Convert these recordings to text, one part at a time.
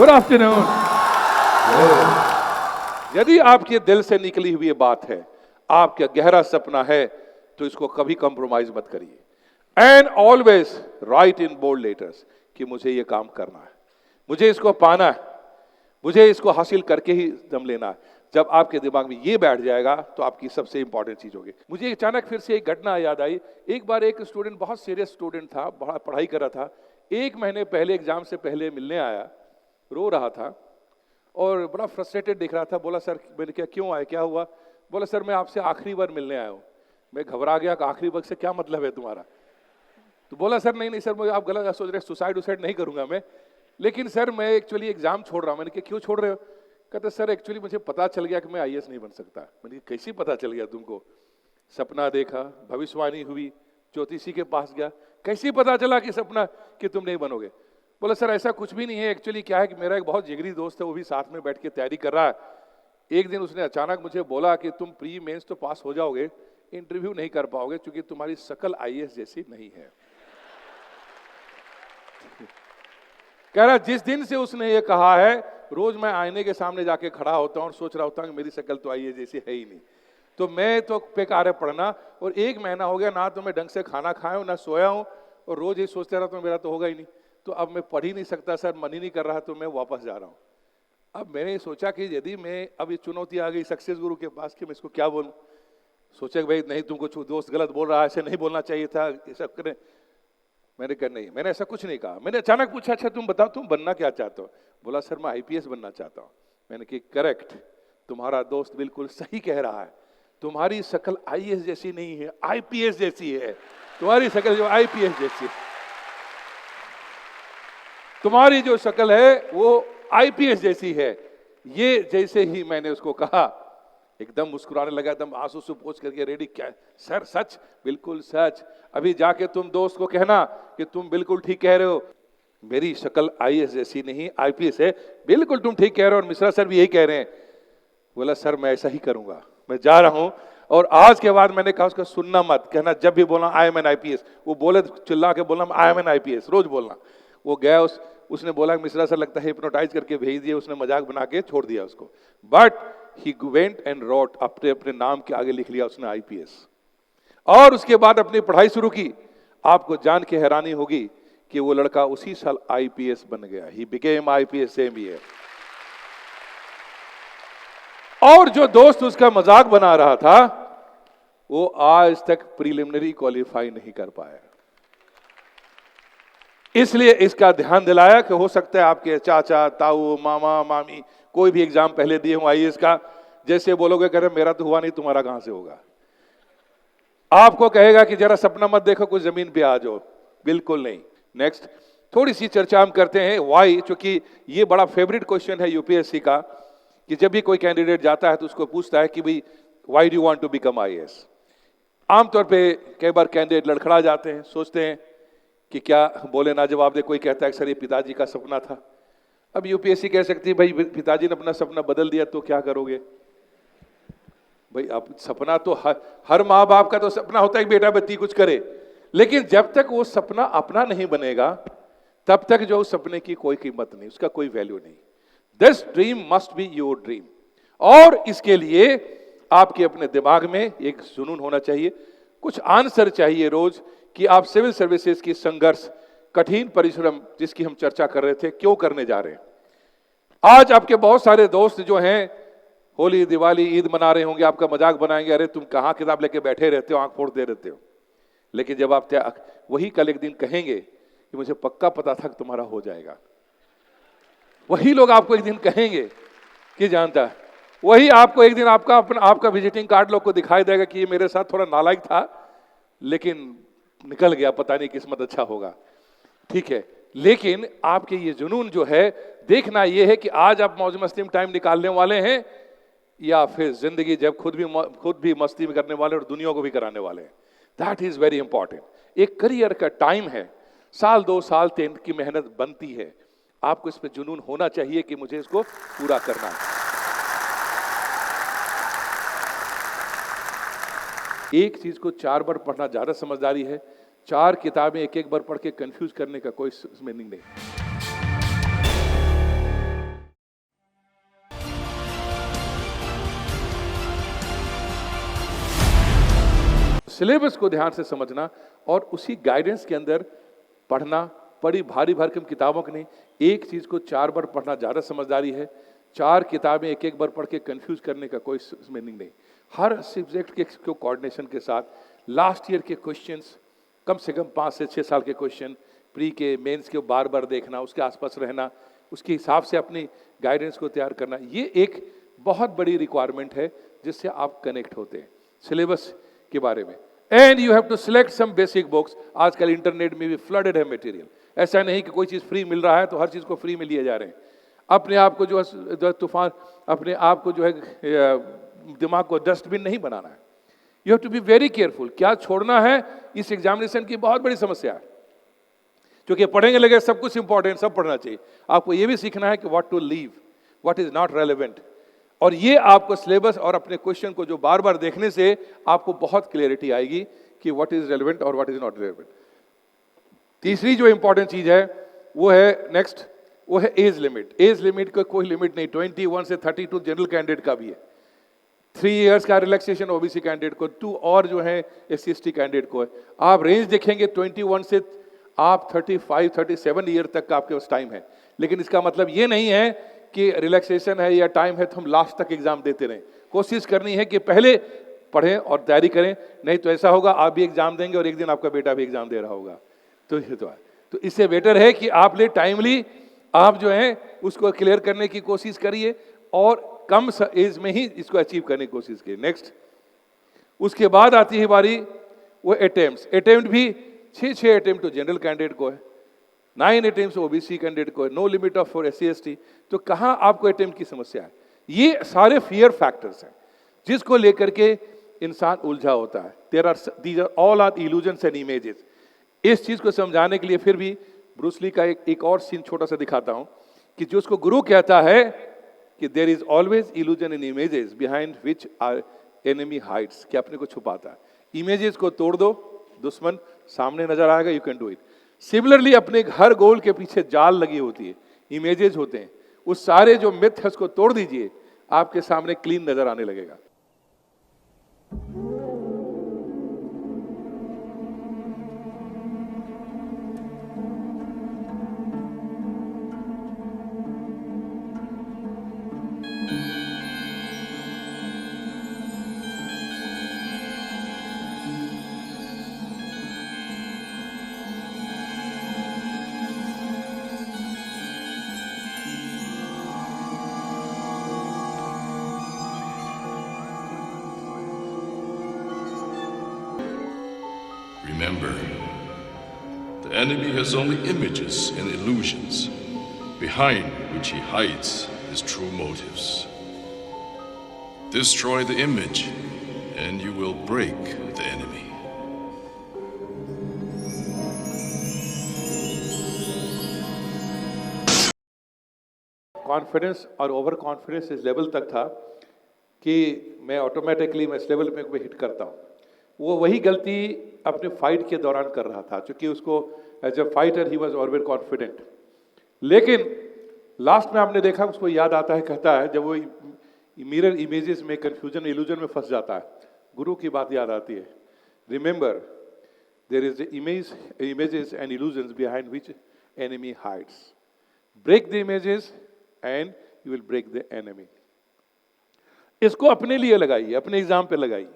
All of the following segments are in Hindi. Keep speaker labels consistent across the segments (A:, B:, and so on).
A: Good afternoon. यदि आपके दिल से निकली हुई ये बात है, आपका गहरा सपना है, तो इसको कभी कॉम्प्रोमाइज मत करिए। And always write in bold letters कि मुझे ये काम करना है, मुझे इसको पाना है, मुझे इसको हासिल करके ही दम लेना है। जब आपके दिमाग में ये बैठ जाएगा तो आपकी सबसे इंपॉर्टेंट चीज होगी। मुझे अचानक फिर से एक घटना याद आई। एक बार एक स्टूडेंट, बहुत सीरियस स्टूडेंट था, पढ़ाई कर रहा था, 1 महीने पहले एग्जाम से पहले मिलने आया, रो रहा था और बड़ा फ्रस्ट्रेटेड दिख रहा था। बोला सर, मैंने क्या, क्यों आया, क्या हुआ? बोला सर मैं आपसे आखिरी बार मिलने आया हूँ। मैं घबरा गया कि आखिरी वक्त से क्या मतलब है तुम्हारा? तो बोला सर नहीं सर, मुझे आप गलत सोच रहे, सुसाइड नहीं करूंगा मैं, लेकिन सर मैं एक्चुअली एग्जाम छोड़ रहा हूँ। मैंने कहा क्यों छोड़ रहे हो? कहते सर एक्चुअली मुझे पता चल गया कि मैं आईएएस नहीं बन सकता। मैंने कहा कैसे पता चल गया तुमको? सपना देखा, भविष्यवाणी हुई, ज्योतिषी के पास गया, कैसे पता चला कि सपना कि तुम नहीं बनोगे? बोला सर ऐसा कुछ भी नहीं है, एक्चुअली क्या है कि मेरा एक बहुत जिगरी दोस्त है, वो भी साथ में बैठ के तैयारी कर रहा है। एक दिन उसने अचानक मुझे बोला कि तुम प्री मेंस तो पास हो जाओगे, इंटरव्यू नहीं कर पाओगे क्योंकि तुम्हारी शक्ल आईएएस जैसी नहीं है। कह रहा जिस दिन से उसने ये कहा है, रोज मैं आईने के सामने जाके खड़ा होता हूँ और सोच रहा होता हूँ कि मेरी शक्ल तो आईएएस जैसी है ही नहीं। तो मैं तो बेकार है पढ़ना, और 1 महीना हो गया ना तो मैं ढंग से खाना खाया हूँ ना सोया हूँ, और रोज ये सोचते रहता हूँ मेरा तो होगा ही नहीं। तो अब मैं पढ़ ही नहीं सकता सर, मन ही नहीं कर रहा, तो मैं वापस जा रहा हूँ। अब मैंने सोचा कि यदि मैं, अब ये चुनौती आ गई सक्सेस गुरु के पास कि मैं इसको क्या बोलूँ। सोचा कि भाई नहीं, तुमको दोस्त गलत बोल रहा है, ऐसे नहीं बोलना चाहिए था, ये सब करें। मैंने कहा नहीं, मैंने ऐसा कुछ नहीं कहा। मैंने अचानक पूछा अच्छा तुम बताओ तुम बनना क्या चाहते हो? बोला सर मैं आईपीएस बनना चाहता हूँ। मैंने कहा करेक्ट, तुम्हारा दोस्त बिल्कुल सही कह रहा है, तुम्हारी शक्ल आईएएस जैसी नहीं है, आईपीएस जैसी है। तुम्हारी शक्ल जो आईपीएस जैसी है, तुम्हारी जो शक्ल है वो आईपीएस जैसी है। ये जैसे ही मैंने उसको कहा, एकदम मुस्कुराने लगा, एकदम आंसू से पोंछ करके रेडी। क्या सर सच? बिल्कुल सच। अभी जाके तुम दोस्त को कहना कि तुम बिल्कुल ठीक कह रहे हो, मेरी शक्ल आईएएस जैसी नहीं आईपीएस है, बिल्कुल तुम ठीक कह रहे हो, और मिश्रा सर भी यही कह रहे हैं। बोला सर मैं ऐसा ही करूंगा, मैं जा रहा हूं। और आज के बाद मैंने कहा उसका सुनना मत, कहना जब भी बोलना आई एम एन आईपीएस। वो बोले चिल्ला के बोलना आई एम एन आईपीएस, रोज बोलना। वो गया, उसने बोला मिश्रा सर लगता है हिप्नोटाइज करके भेज दिया, उसने मजाक बना के छोड़ दिया उसको। But he went and wrote, अपने नाम के आगे लिख लिया उसने आईपीएस, और उसके बाद अपनी पढ़ाई शुरू की। आपको जान के हैरानी होगी कि वो लड़का उसी साल आईपीएस बन गया। He became IPS same year. और जो दोस्त उसका मजाक बना रहा था वो आज तक प्रीलिमिनरी क्वालिफाई नहीं कर पाया। इसलिए इसका ध्यान दिलाया कि हो सकता है आपके चाचा, ताऊ, मामा, मामी कोई भी एग्जाम पहले दिए हो आईएएस का, जैसे बोलोगे कह रहे मेरा तो हुआ नहीं, तुम्हारा कहां से होगा? आपको कहेगा कि जरा सपना मत देखो, कुछ जमीन पे आ जाओ, बिल्कुल नहीं। नेक्स्ट थोड़ी सी चर्चा हम करते हैं व्हाई, क्योंकि ये बड़ा फेवरेट क्वेश्चन है यूपीएससी का, कि जब भी कोई कैंडिडेट जाता है तो उसको पूछता है कि भाई why do you want to become IAS. आमतौर पे कई बार कैंडिडेट लड़खड़ा जाते हैं, सोचते हैं कि क्या बोले ना जवाब दे। कोई कहता है सर ये पिताजी का सपना था। अब यूपीएससी कह सकती है भाई पिताजी ने अपना सपना बदल दिया तो क्या करोगे? भाई अब सपना तो हर माँ बाप का तो सपना होता है कि बेटा बच्ची कुछ करे, लेकिन जब तक वो सपना अपना नहीं बनेगा तब तक जो उस सपने की कोई कीमत नहीं, उसका कोई वैल्यू नहीं। This dream must be your dream, और इसके लिए आपके अपने दिमाग में एक जुनून होना चाहिए, कुछ आंसर चाहिए रोज कि आप सिविल सर्विसेज की संघर्ष, कठिन परिश्रम जिसकी हम चर्चा कर रहे थे, क्यों करने जा रहे हैं। आज आपके बहुत सारे दोस्त जो हैं होली, दिवाली, ईद मना रहे होंगे, आपका मजाक बनाएंगे, अरे तुम कहां किताब लेके बैठे रहते हो, आंख फोड़ते रहते हो। लेकिन जब आप वही कल एक दिन कहेंगे कि मुझे पक्का पता था कि तुम्हारा हो जाएगा, वही लोग आपको एक दिन कहेंगे कि जानता है, वही आपको एक दिन आपका विजिटिंग कार्ड लोग को दिखाई देगा कि ये मेरे साथ थोड़ा नालायक था लेकिन निकल गया, पता नहीं किस्मत अच्छा होगा। ठीक है, लेकिन आपके ये जुनून जो है, देखना ये है कि आज आप मौज मस्ती में टाइम निकालने वाले हैं या फिर जिंदगी जब खुद भी मस्ती में करने वाले और दुनिया को भी कराने वाले हैं। That is very important. एक करियर का टाइम है, 1 2 साल 3 की मेहनत बनती है। आपको इस पे जुनून होना चाहिए कि मुझे इसको पूरा करना है। एक चीज को 4 बार पढ़ना ज्यादा समझदारी है, 4 किताबें एक बार पढ़ के कंफ्यूज करने का कोई मीनिंग नहीं। सिलेबस को ध्यान से समझना और उसी गाइडेंस के अंदर पढ़ना। बड़ी भारी भरकम किताबों की नहीं, एक चीज को 4 बार पढ़ना ज्यादा समझदारी है। 4 किताबें एक बार पढ़ के कंफ्यूज करने का कोई मीनिंग नहीं। हर सब्जेक्ट के कोऑर्डिनेशन के साथ लास्ट ईयर के क्वेश्चंस, कम से कम 5 से 6 साल के क्वेश्चन, प्री के मेंस के बार बार देखना, उसके आसपास रहना, उसके हिसाब से अपनी गाइडेंस को तैयार करना, ये एक बहुत बड़ी रिक्वायरमेंट है जिससे आप कनेक्ट होते हैं सिलेबस के बारे में। And you have to select some basic books. आजकल इंटरनेट में भी फ्लडेड है मटेरियल। ऐसा नहीं कि कोई चीज़ फ्री मिल रहा है तो हर चीज़ को फ्री में लिए जा रहे हैं। अपने आप को जो है तूफान, अपने आप को जो है दिमाग को डस्टबिन नहीं बनाना है। You have to be very careful. क्या छोड़ना है, इस एग्जामिनेशन की बहुत बड़ी समस्या है। क्योंकि पढ़ेंगे लगे सब कुछ इंपॉर्टेंट, सब पढ़ना चाहिए। आपको ये भी सीखना है कि what to leave, what is not relevant. और ये आपको सिलेबस और अपने क्वेश्चन को जो बार बार देखने से आपको बहुत क्लियरिटी आएगी कि व्हाट इज रेलेवेंट और व्हाट इज नॉट रेलेवेंट। तीसरी जो इंपॉर्टेंट चीज है वो है नेक्स्ट, वो है एज लिमिट। एज लिमिट का कोई लिमिट नहीं, 21 से 32 जनरल कैंडिडेट का भी है, 3 इयर्स का रिलैक्सेशन ओबीसी कैंडिडेट को, 2 और जो है SC/ST कैंडिडेट को है। आप रेंज देखेंगे 21 से आप 35-37 ईयर तक का आपके पास टाइम है। लेकिन इसका मतलब ये नहीं है कि रिलैक्सेशन है या टाइम है तो हम लास्ट तक एग्जाम देते रहें। कोशिश करनी है कि पहले पढ़ें और तैयारी करें, नहीं तो ऐसा होगा आप भी एग्जाम देंगे और एक दिन आपका बेटा भी एग्जाम दे रहा होगा। तो ये तो है, तो इससे बेटर है कि आप ले टाइमली आप जो है उसको क्लियर करने की कोशिश करिए और कम एज में ही इसको अचीव करने की कोशिश करिए। नेक्स्ट, उसके बाद आती है बारी वो अटेम्प्ट भी 6 अटेम्प्ट तो जनरल कैंडिडेट को है, 9 अटेम्प्ट ओबीसी कैंडिडेट को है, no limit of for SC/ST। तो कहाँ आपको अटेम्प्ट की समस्या है? ये सारे फियर फैक्टर्स हैं जिसको लेकर के इंसान उलझा होता है। These are all are illusions and images. इस चीज को समझाने के लिए फिर भी ब्रूस ली का एक और सीन छोटा सा दिखाता हूं कि जो उसको गुरु कहता है कि there is always illusion in images behind which are enemy hides, कि अपने को छुपाता है। इमेजेस को तोड़ दो, दुश्मन सामने नजर आएगा, you can do it. Similarly अपने हर गोल के पीछे जाल लगी होती है, इमेजेस होते हैं। उस सारे जो मिथ है उसको तोड़ दीजिए, आपके सामने क्लीन नजर आने लगेगा।
B: Remember, the enemy has only images and illusions, behind which he hides his true motives. Destroy the image, and you will break the enemy.
A: Confidence और ओवर कॉन्फिडेंस इस लेवल तक था कि मैं ऑटोमेटिकली मैं इस लेवल पे हिट करता हूँ। वो वही गलती अपने फाइट के दौरान कर रहा था, क्योंकि उसको एज अ फाइटर ही वाज ऑलवेज कॉन्फिडेंट। लेकिन लास्ट में आपने देखा उसको याद आता है, कहता है जब वो मिरर इमेजेस में कंफ्यूजन इल्यूजन में फंस जाता है, गुरु की बात याद आती है। Remember there is images and illusions behind which enemy hides. Break the images and you will break the enemy. इसको अपने लिए लगाइए, अपने एग्जाम पे लगाइए।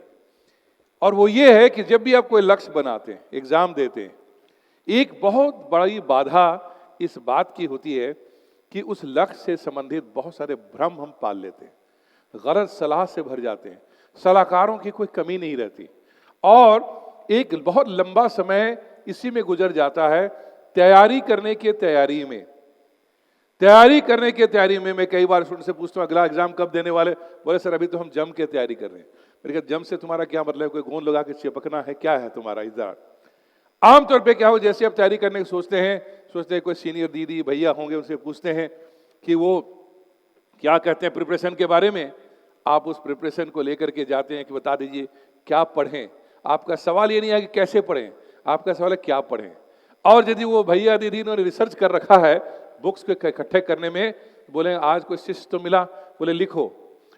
A: और वो ये है कि जब भी आप कोई लक्ष्य बनाते हैं, एग्जाम देते हैं, एक बहुत बड़ी बाधा इस बात की होती है कि उस लक्ष्य से संबंधित बहुत सारे भ्रम हम पाल लेते हैं, गलत सलाह से भर जाते हैं, सलाहकारों की कोई कमी नहीं रहती और एक बहुत लंबा समय इसी में गुजर जाता है। तैयारी करने के तैयारी में मैं कई बार स्टूडेंट से पूछता हूँ अगला एग्जाम कब देने वाले? बोले सर अभी तो हम जम के तैयारी कर रहे हैं। मैंने कहा जम से तुम्हारा क्या मतलब? कोई गोंद लगा के चिपकना है? क्या है तुम्हारा इधर? आमतौर पे क्या हो, जैसे आप तैयारी करने की सोचते हैं कोई सीनियर दीदी भैया होंगे, उनसे पूछते हैं कि वो क्या कहते हैं प्रिपरेशन के बारे में। आप उस प्रिपरेशन को लेकर के जाते हैं कि बता दीजिए क्या पढ़ें। आपका सवाल ये नहीं है कि कैसे पढ़ें, आपका सवाल है क्या पढ़ें। और यदि वो भैया दीदी उन्होंने रिसर्च कर रखा है बुक्स को इकट्ठे करने में, बोले आज कोई शिष्य तो मिला, बोले लिखो।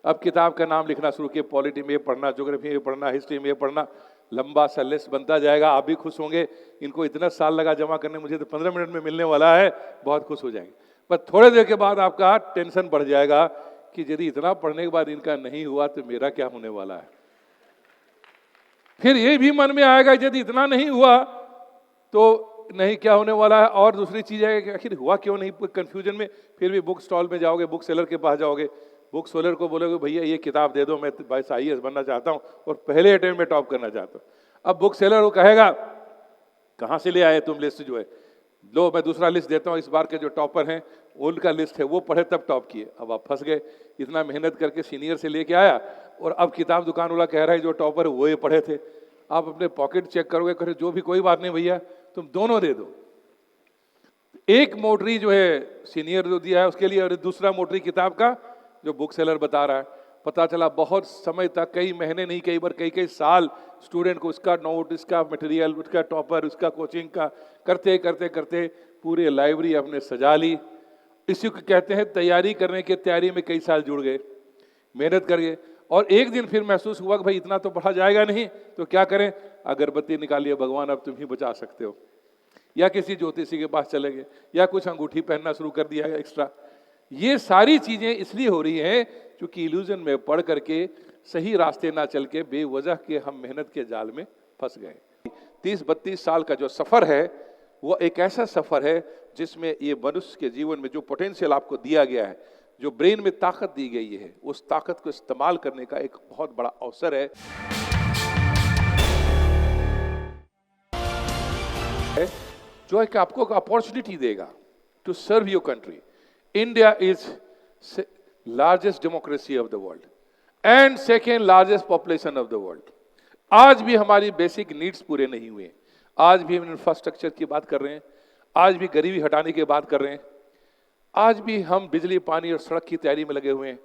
A: अब किताब का नाम लिखना शुरू किए, पॉलिटी में ये पढ़ना, ज्योग्राफी में ये पढ़ना, हिस्ट्री में ये पढ़ना। लंबा सा लिस्ट बनता जाएगा, आप भी खुश होंगे। इनको इतना साल लगा जमा करने, मुझे तो 15 मिनट में मिलने वाला है, बहुत खुश हो जाएंगे। पर थोड़े देर के बाद आपका टेंशन बढ़ जाएगा कि यदि इतना पढ़ने के बाद इनका नहीं हुआ तो मेरा क्या होने वाला है। फिर ये भी मन में आएगा यदि इतना नहीं हुआ तो नहीं क्या होने वाला है। और दूसरी चीज है कि आखिर हुआ क्यों नहीं, कंफ्यूजन में फिर भी बुक स्टॉल में जाओगे, बुक सेलर के पास जाओगे, बुक सेलर को बोलोगे भैया ये किताब दे दो, मैं बस IAS बनना चाहता हूँ और पहले अटेम्प्ट में टॉप करना चाहता हूँ। अब बुक सेलर वो कहेगा कहाँ से ले आए तुम लिस्ट, जो है लो मैं दूसरा लिस्ट देता हूँ, इस बार के जो टॉपर हैं उनका लिस्ट है, वो पढ़े तब टॉप किए। अब आप फंस गए, इतना मेहनत करके सीनियर से लेके आया और अब किताब दुकान वाला कह रहा है जो टॉपर है वो ये पढ़े थे। आप अपने पॉकेट चेक करोगे, कहे जो भी कोई बात नहीं भैया तुम दोनों दे दो। एक मोटरी जो है सीनियर जो दिया है उसके लिए, और दूसरा मोटरी किताब का जो बुक सेलर बता रहा है। पता चला बहुत समय तक, कई महीने नहीं, कई बार कई कई साल स्टूडेंट को इसका नोट, इसका मटेरियल, उसका टॉपर, उसका कोचिंग का करते करते करते पूरी लाइब्रेरी अपने सजा ली। इसी को कहते हैं तैयारी करने के तैयारी में कई साल जुड़ गए, मेहनत कर गए। और एक दिन फिर महसूस हुआ कि भाई इतना तो पढ़ा जाएगा नहीं, तो क्या करें, अगरबत्ती निकालिए, भगवान अब तुम ही बचा सकते हो, या किसी ज्योतिषी के पास चले गए, या कुछ अंगूठी पहनना शुरू कर दिया एक्स्ट्रा। ये सारी चीजें इसलिए हो रही हैं क्योंकि इल्यूजन में पढ़ करके सही रास्ते ना चल के बेवजह के हम मेहनत के जाल में फंस गए। 30-32 साल का जो सफर है वो एक ऐसा सफर है जिसमें ये मनुष्य के जीवन में जो पोटेंशियल आपको दिया गया है, जो ब्रेन में ताकत दी गई है, उस ताकत को इस्तेमाल करने का एक बहुत बड़ा अवसर है जो एक आपको अपॉर्चुनिटी देगा to serve your country. India is largest democracy of the world and second largest population of the world. आज भी हमारी बेसिक नीड्स पूरे नहीं हुए, आज भी हम इंफ्रास्ट्रक्चर की बात कर रहे हैं, आज भी गरीबी हटाने की बात कर रहे हैं, आज भी हम बिजली, पानी और सड़क की तैयारी में लगे हुए हैं।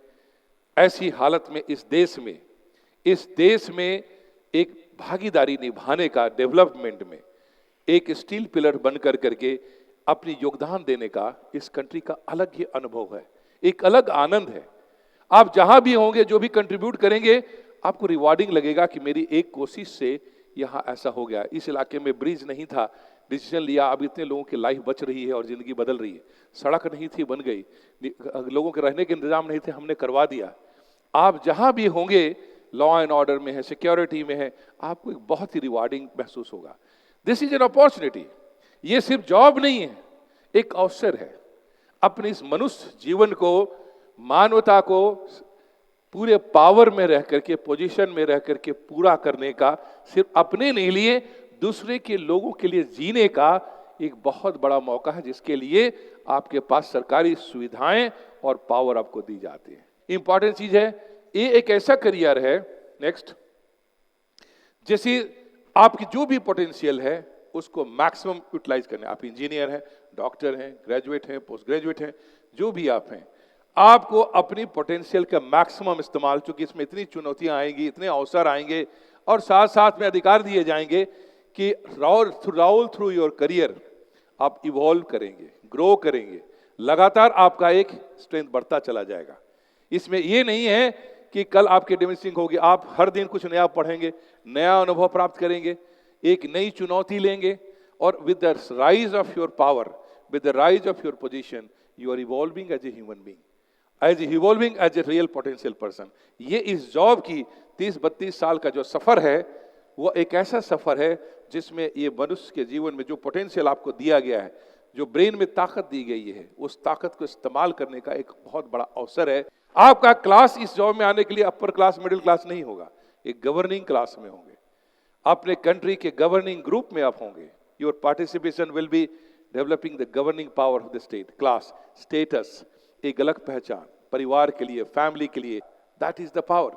A: ऐसी हालत में इस देश में एक भागीदारी निभाने का, डेवलपमेंट में एक स्टील पिलर बनकर करके अपनी योगदान देने का इस कंट्री का अलग ही अनुभव है, एक अलग आनंद है। आप जहां भी होंगे, जो भी कंट्रीब्यूट करेंगे, आपको रिवार्डिंग लगेगा कि मेरी एक कोशिश से यहाँ ऐसा हो गया, इस इलाके में ब्रिज नहीं था, डिसीजन लिया, अब इतने लोगों की लाइफ बच रही है और जिंदगी बदल रही है। सड़क नहीं थी, बन गई, लोगों के रहने के इंतजाम नहीं थे, हमने करवा दिया। आप जहां भी होंगे, लॉ एंड ऑर्डर में है, सिक्योरिटी में है, आपको एक बहुत ही रिवार्डिंग महसूस होगा। This is an opportunity. ये सिर्फ जॉब नहीं है, एक अवसर है अपने इस मनुष्य जीवन को, मानवता को पूरे पावर में रह करके, पोजीशन में रह करके पूरा करने का, सिर्फ अपने नहीं लिए, दूसरे के लोगों के लिए जीने का एक बहुत बड़ा मौका है, जिसके लिए आपके पास सरकारी सुविधाएं और पावर आपको दी जाती है। इंपॉर्टेंट चीज है, ये एक ऐसा करियर है, नेक्स्ट, जैसे आपकी जो भी पोटेंशियल है उसको मैक्सिमम यूटिलाइज करना। आप इंजीनियर हैं, डॉक्टर हैं, ग्रेजुएट हैं, पोस्ट ग्रेजुएट हैं, जो भी आप हैं, आपको अपनी पोटेंशियल का मैक्सिमम इस्तेमाल, चूंकि इसमें इतनी चुनौतियां आएंगी, इतने अवसर आएंगे और साथ साथ में अधिकार दिए जाएंगे कि राउल थ्रू योर करियर आप इवॉल्व करेंगे, ग्रो करेंगे, लगातार आपका एक स्ट्रेंथ बढ़ता चला जाएगा। इसमें यह नहीं है कि कल आपकी डिमिनिशिंग होगी, आप हर दिन कुछ नया पढ़ेंगे, नया अनुभव प्राप्त करेंगे, एक नई चुनौती लेंगे, और with the rise of your power, with the rise of your position, you are evolving as a human being, as evolving as a real potential person. ये इस जॉब की 30-32 साल का जो सफर है वो एक ऐसा सफर है जिसमें ये मनुष्य के जीवन में जो पोटेंशियल आपको दिया गया है, जो ब्रेन में ताकत दी गई है, उस ताकत को इस्तेमाल करने का एक बहुत बड़ा अवसर है। आपका क्लास इस जॉब में आने के लिए अपर क्लास, मिडिल क्लास नहीं होगा, एक गवर्निंग क्लास में होंगे, अपने कंट्री के गवर्निंग ग्रुप में आप होंगे। Your participation will be developing the governing power of the state. Class, status, एक अलग पहचान परिवार के लिए, फैमिली के लिए, that is the power.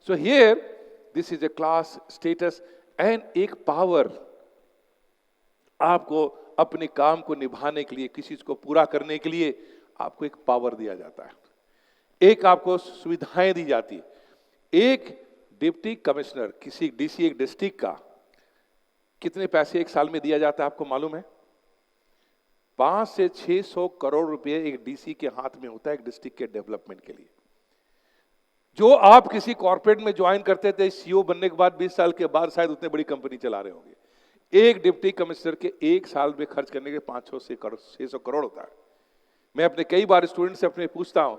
A: So here this is a class, status and एक पावर। आपको अपने काम को निभाने के लिए, किसी चीज को पूरा करने के लिए आपको एक पावर दिया जाता है, एक आपको सुविधाएं दी जाती है। एक डिप्टी कमिश्नर, किसी डीसी एक डिस्ट्रिक्ट का, कितने पैसे एक साल में दिया जाता है आपको मालूम है? 500 से 600 करोड़ रुपए एक डीसी के हाथ में होता है एक डिस्ट्रिक्ट के डेवलपमेंट के लिए। जो आप किसी कॉर्पोरेट में ज्वाइन करते थे सीईओ बनने के बाद 20 साल के बाद शायद उतने बड़ी कंपनी चला रहे होंगे। एक डिप्टी कमिश्नर के एक साल में खर्च करने के 500-600 करोड़ होता है। मैं अपने कई बार स्टूडेंट से अपने पूछता हूं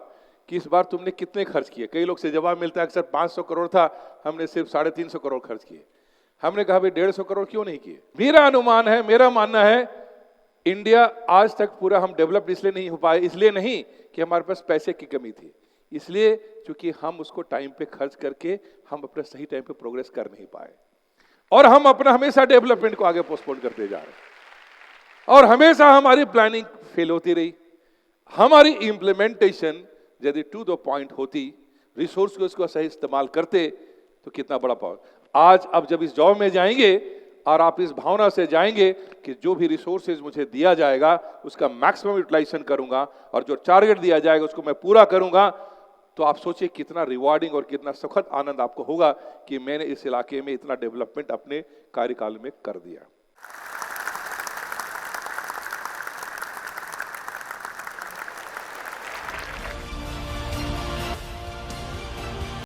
A: कि इस बार तुमने कितने खर्च किए। कई लोग से जवाब मिलता है अक्सर 500 करोड़ था, हमने सिर्फ 350 करोड़ खर्च किए। हमने कहा भाई 150 करोड़ क्यों नहीं किए। मेरा अनुमान है, मेरा मानना है, इंडिया आज तक पूरा हम डेवलप इसलिए नहीं हो पाए, इसलिए नहीं कि हमारे पास पैसे की कमी थी, इसलिए क्योंकि हम उसको टाइम पे खर्च करके हम अपने सही टाइम पे प्रोग्रेस कर नहीं पाए, और हम अपना हमेशा डेवलपमेंट को आगे पोस्टपोन करते जा रहे हैं, और हमेशा हमारी प्लानिंग फेल होती रही। हमारी इंप्लीमेंटेशन यदि टू द पॉइंट होती, रिसोर्स को इसको सही इस्तेमाल करते, तो कितना बड़ा पावर। आज अब जब इस जॉब में जाएंगे और आप इस भावना से जाएंगे कि जो भी रिसोर्सेज मुझे दिया जाएगा उसका मैक्सिमम यूटिलाइजेशन करूंगा, और जो टारगेट दिया जाएगा उसको मैं पूरा करूंगा, तो आप सोचिए कितना रिवार्डिंग और कितना सुखद आनंद आपको होगा कि मैंने इस इलाके में इतना डेवलपमेंट अपने कार्यकाल में कर दिया।